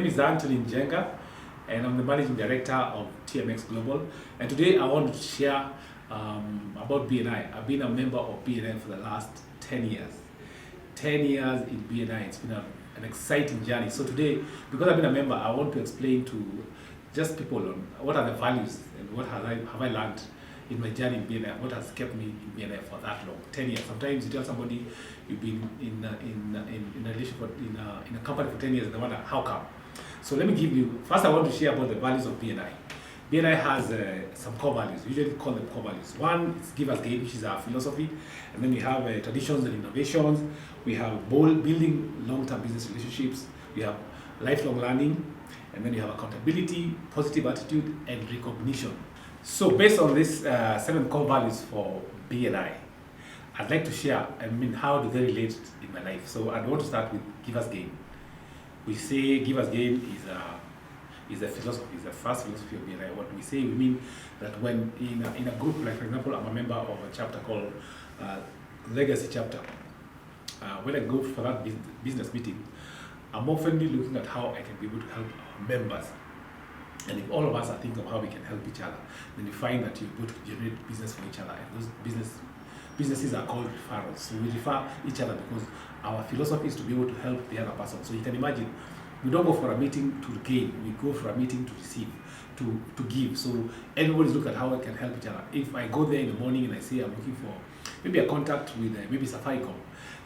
name is Anthony Njenga, and I'm the Managing Director of TMX Global. And today I want to share about BNI. I've been a member of BNI for the last 10 years. 10 years in BNI, it's been an exciting journey. So today, because I've been a member, I want to explain to just people on what are the values and what have I learned in my journey in BNI, what has kept me in BNI for that long, 10 years. Sometimes you tell somebody you've been in a relationship, in a company for 10 years, and they wonder, how come? So let me give you, first I want to share about the values of BNI. BNI has some core values. We usually call them core values. One is give us gain, which is our philosophy. And then we have traditions and innovations. We have building long-term business relationships. We have lifelong learning. And then we have accountability, positive attitude, and recognition. So based on these 7 core values for BNI, I'd like to share, how do they relate in my life? So I want to start with give us gain. We say give us gain is a philosophy, is the first philosophy of BNI. What we say, we mean that when in a group, like for example, I'm a member of a chapter called Legacy Chapter. When I go for that business meeting, I'm often looking at how I can be able to help our members. And if all of us are thinking of how we can help each other, then you find that you're able to generate business for each other. And those businesses are called referrals. So we refer each other because our philosophy is to be able to help the other person. So you can imagine, we don't go for a meeting to gain, we go for a meeting to receive, to give. So everybody's looking at how I can help each other. If I go there in the morning and I say I'm looking for maybe a contact with maybe Safaricom,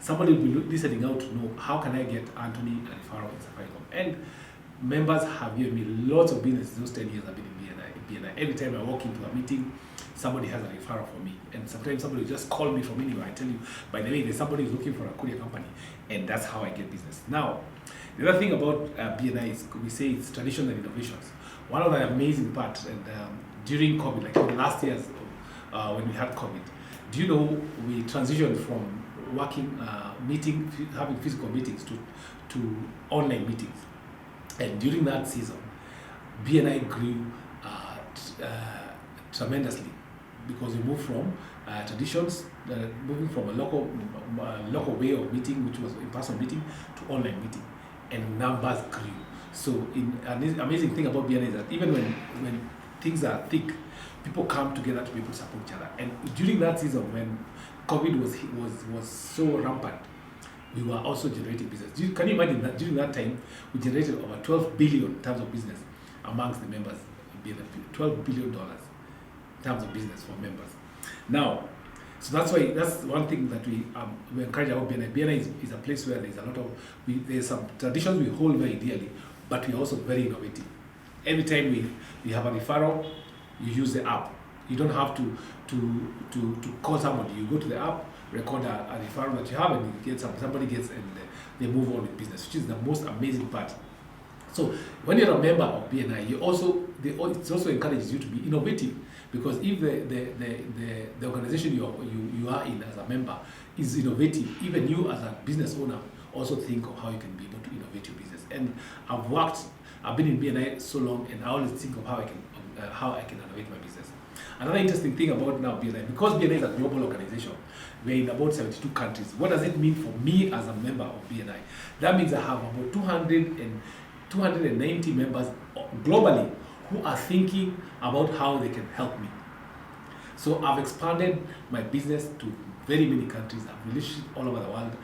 somebody will be listening out to know how can I get Anthony a referral in Safaricom. And members have given me lots of business those 10 years I've been in BNI. Every time I walk into a meeting, somebody has a referral for me. And sometimes somebody will just call me from anywhere. I tell you, by the way, there's somebody who's looking for a courier company. And that's how I get business. Now, the other thing about BNI is we say it's tradition and innovations. One of the amazing parts, and during COVID, like in the last years when we had COVID, do you know we transitioned from working, having physical meetings to online meetings. And during that season, BNI grew tremendously because we moved from traditions, moving from a local way of meeting, which was in-person meeting, to online meeting, and numbers grew. So, an amazing thing about BNI is that even when things are thick, people come together to be able to support each other. And during that season, when COVID was so rampant, we were also generating business. Can you imagine that during that time, we generated over 12 billion in terms of business amongst the members of BNI, $12 billion in terms of business for members. Now, so that's one thing that we encourage about BNI. BNI is a place where there's a lot of, there's some traditions we hold very dearly, but we're also very innovative. Every time we have a referral, you use the app. You don't have to call somebody. You go to the app, record a referral that you have, and you get somebody gets, and they move on with business, which is the most amazing part. So when you're a member of BNI, it also encourages you to be innovative, because if the organization you are in as a member is innovative, even you as a business owner also think of how you can be able to innovate your business. And I've been in BNI so long, and I always think of how I can innovate my business. Another interesting thing about now BNI, because BNI is a global organization, we're in about 72 countries. What does it mean for me as a member of BNI? That means I have about 290 members globally who are thinking about how they can help me. So I've expanded my business to very many countries. I have relationships all over the world.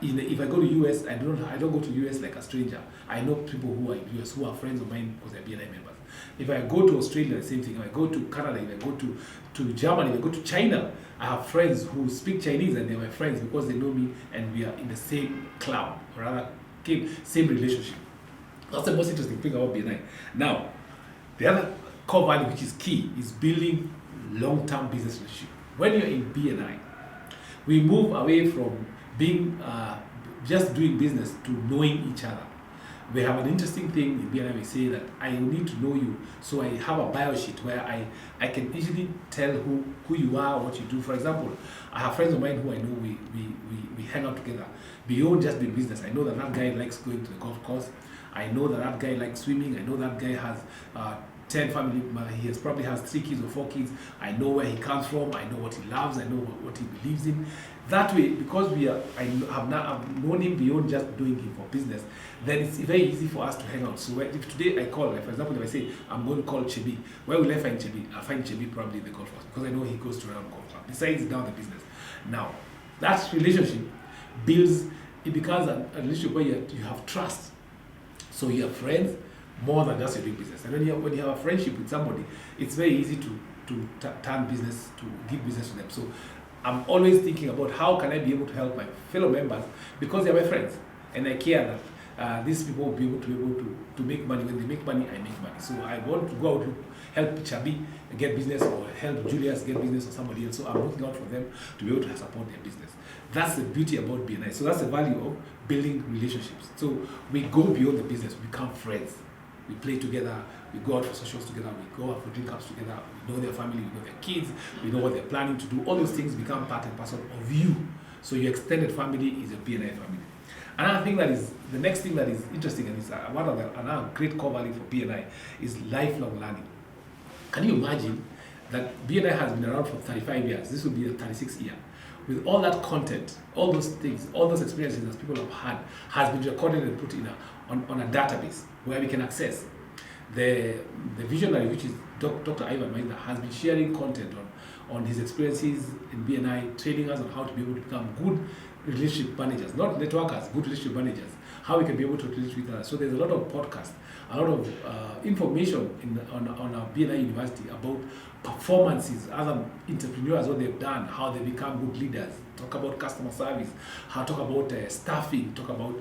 If I go to US, I don't go to US like a stranger. I know people who are in US who are friends of mine because they're BNI members. If I go to Australia, the same thing. If I go to Canada, if I go to Germany, if I go to China, I have friends who speak Chinese and they're my friends because they know me and we are in the same club, or rather, same relationship. That's the most interesting thing about BNI. Now, the other core value which is key is building long-term business relationship. When you're in BNI, we move away from being just doing business to knowing each other. We have an interesting thing in BNI. We say that I need to know you, so I have a bio sheet where I can easily tell who you are, what you do. For example, I have friends of mine who I know we hang out together beyond just doing business. I know that guy likes going to the golf course. I know that guy likes swimming. I know that guy has 10 family, he probably has 3 kids or 4 kids. I know where he comes from, I know what he loves, I know what he believes in. That way, because I've known him beyond just doing him for business, then it's very easy for us to hang out. So if today I call, like for example, if I say I'm going to call Chebi, where will I find Chebi? I'll find Chebi probably in the golf course, because I know he goes to around golf club. Besides down the business. Now, that relationship it becomes a relationship where you have trust. So you have friends more than just your doing business. And when you have a friendship with somebody, it's very easy to turn business, to give business to them. So I'm always thinking about how can I be able to help my fellow members, because they're my friends, and I care that these people will be able to make money. When they make money, I make money. So I want to go out to help Chabi get business, or help Julius get business, or somebody else. So I'm looking out for them to be able to support their business. That's the beauty about BNI. So that's the value of building relationships. So we go beyond the business, we become friends. We play together, we go out for socials together, we go out for drink ups together, we know their family, we know their kids, we know what they're planning to do. All those things become part and parcel of you. So your extended family is a BNI family. Another thing the next thing that is interesting, and is one of another great core value for BNI, is lifelong learning. Can you imagine that BNI has been around for 35 years? This will be the 36th year. With all that content, all those things, all those experiences that people have had, has been recorded and put on a database where we can access. The visionary, which is Dr. Ivan Maina, has been sharing content on his experiences in BNI, training us on how to be able to become good relationship managers, not networkers, good relationship managers, how we can be able to relate with others. So there's a lot of podcasts, a lot of information on our BNI University about performances, other entrepreneurs, what they've done, how they become good leaders, talk about customer service, talk about staffing, talk about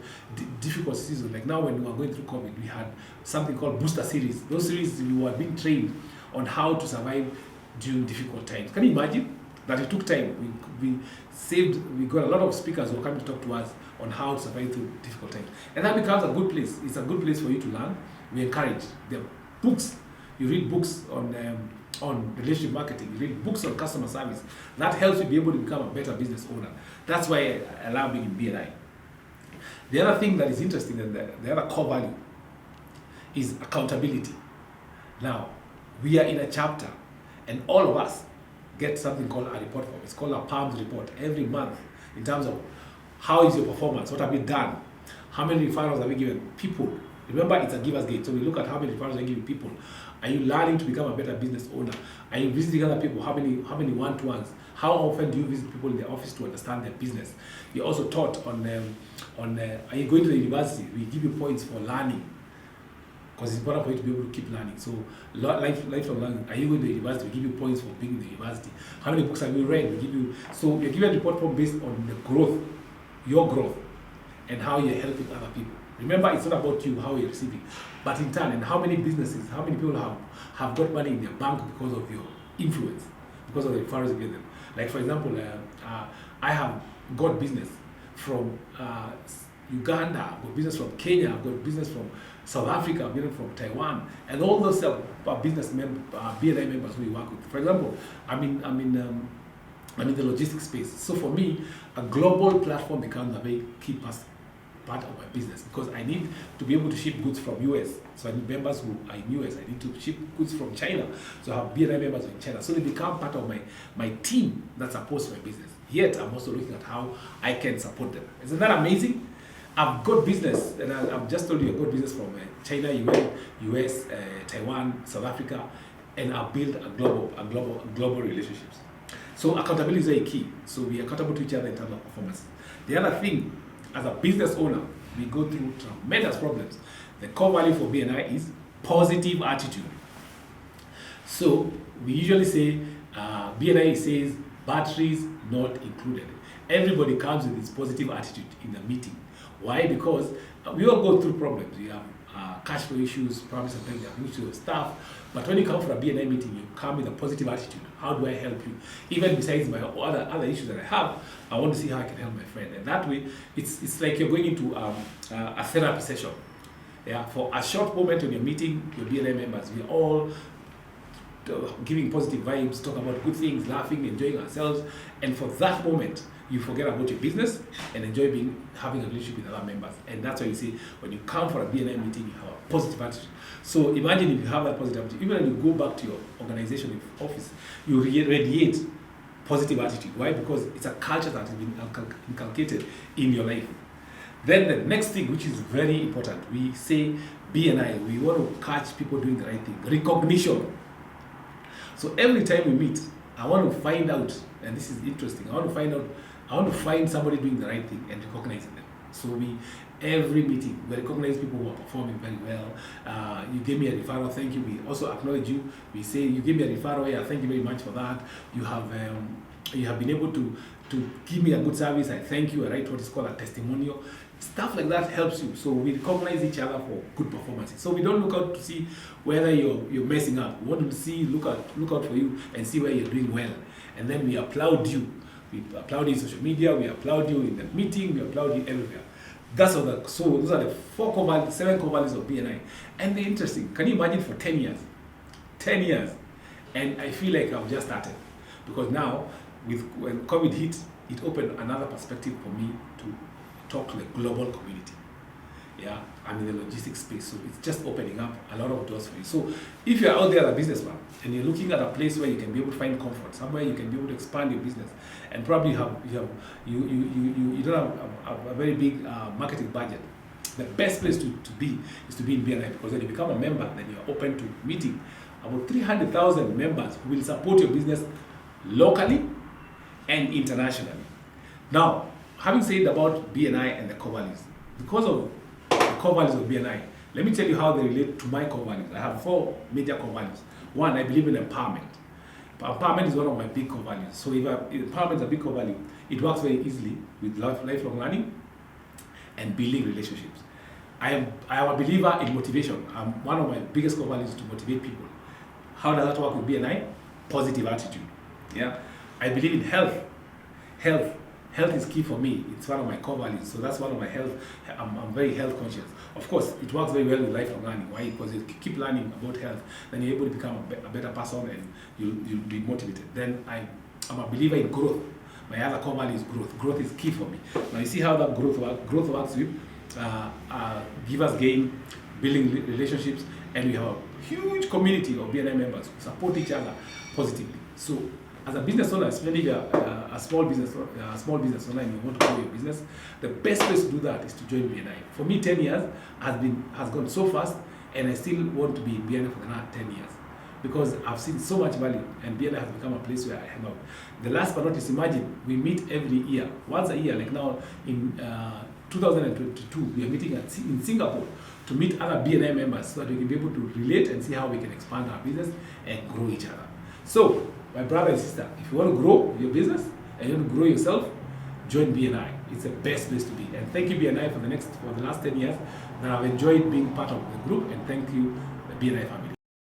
difficult seasons. Like now when we were going through COVID, we had something called booster series. Those series, we were being trained on how to survive during difficult times. Can you imagine that it took time? We got a lot of speakers who were coming to talk to us on how to survive through difficult times. And that becomes a good place. It's a good place for you to learn. We encourage the books. You read books on relationship marketing, you read books on customer service. That helps you be able to become a better business owner. That's why I love being in BNI. The other thing that is interesting, and the other core value, is accountability. Now, we are in a chapter, and all of us get something called a report form. It's called a PALMS report every month, in terms of how is your performance, what have you done, how many referrals have you given people. Remember, it's a giver's gate, so we look at how many referrals are you giving people. Are you learning to become a better business owner? Are you visiting other people? How many one-to-ones? How often do you visit people in the office to understand their business? You're also taught on are you going to the university? We give you points for learning, because it's important for you to be able to keep learning. So lifelong learning. Are you going to the university? We give you points for being in the university. How many books have you read? We give you. So you're given a report form based on the growth, your growth, and how you're helping other people. Remember, it's not about you, how you're receiving, but in turn, and how many businesses, how many people have got money in their bank because of your influence, because of the referrals you give them. Like for example, I have got business from Uganda, I've got business from Kenya, I've got business from South Africa, I've got from Taiwan, and all those BNI members who we work with. For example, I'm in the logistics space. So for me, a global platform becomes a very key part of my business, because I need to be able to ship goods from US. So I need members who are in US. I need to ship goods from China. So I have BNI members in China. So they become part of my team that supports my business. Yet I'm also looking at how I can support them. Isn't that amazing? I've got business, and I've just told you I've got business from China, US, Taiwan, South Africa, and I've built a global relationships. So accountability is very key. So we are accountable to each other in terms of performance. The other thing, as a business owner, we go through tremendous problems. The core value for BNI is positive attitude. So we usually say, BNI says batteries not included. Everybody comes with this positive attitude in the meeting. Why? Because we all go through problems. We have cash flow issues, probably sometimes we have issues with staff. But when you come for a BNI meeting, you come with a positive attitude. How do I help you? Even besides my other issues that I have, I want to see how I can help my friend. And that way, it's like you're going into a therapy session. Yeah, for a short moment when you're meeting your BNI members, we all giving positive vibes, talk about good things, laughing, enjoying ourselves. And for that moment, you forget about your business and enjoy having a relationship with other members. And that's why you see, when you come for a BNI meeting, you have a positive attitude. So imagine if you have that positive attitude, even when you go back to your organization office, you radiate positive attitude. Why? Because it's a culture that has been inculcated in your life. Then the next thing, which is very important, we say BNI, we want to catch people doing the right thing. Recognition. So every time we meet, I want to find out, and this is interesting, I want to find somebody doing the right thing and recognizing them. So every meeting, we recognize people who are performing very well. You gave me a referral, thank you. We also acknowledge you. We say, you gave me a referral, yeah, thank you very much for that. You have been able to give me a good service, I thank you. I write what is called a testimonial. Stuff like that helps you. So we recognize each other for good performances. So we don't look out to see whether you're messing up. We want to see, look out for you and see where you're doing well. And then we applaud you. We applaud you in social media, we applaud you in the meeting, we applaud you everywhere. So those are the 7 core values of BNI. And they're interesting. Can you imagine for 10 years? 10 years. And I feel like I've just started. Because now, when COVID hit, it opened another perspective for me to talk to the global community. Yeah, I'm in the logistics space, so it's just opening up a lot of doors for you. So if you're out there as a businessman and you're looking at a place where you can be able to find comfort, somewhere you can be able to expand your business, and probably you don't have a very big marketing budget, the best place to be is to be in BNI, because when you become a member, then you're open to meeting about 300,000 members who will support your business locally and internationally. Now, having said about BNI and the core values, because of the core values of BNI, let me tell you how they relate to my core values. I have 4 major core values. One, I believe in empowerment. Empowerment is one of my big core values. So if empowerment is a big core value, it works very easily with lifelong learning and building relationships. I am a believer in motivation. One of my biggest core values is to motivate people. How does that work with BNI? Positive attitude. Yeah. I believe in health. Health is key for me. It's one of my core values. So that's one of my health. I'm very health conscious. Of course, it works very well with lifelong learning. Why? Because you keep learning about health, then you're able to become a better person and you'll be motivated. Then I'm a believer in growth. My other core value is growth. Growth is key for me. Now you see how that growth works with give us gain, building relationships, and we have a huge community of BNI members who support each other positively. So as a business owner, especially if you're a small business owner and you want to grow your business, the best place to do that is to join BNI. For me, 10 years has gone so fast, and I still want to be in BNI for the next 10 years because I've seen so much value, and BNI has become a place where I hang out. The last but not least, imagine we meet every year, once a year. Like now in 2022, we are meeting in Singapore to meet other BNI members so that we can be able to relate and see how we can expand our business and grow each other. So, my brother and sister, if you want to grow your business and you want to grow yourself, join BNI. It's the best place to be. And thank you, BNI, for the last 10 years that I've enjoyed being part of the group, and thank you, the BNI family.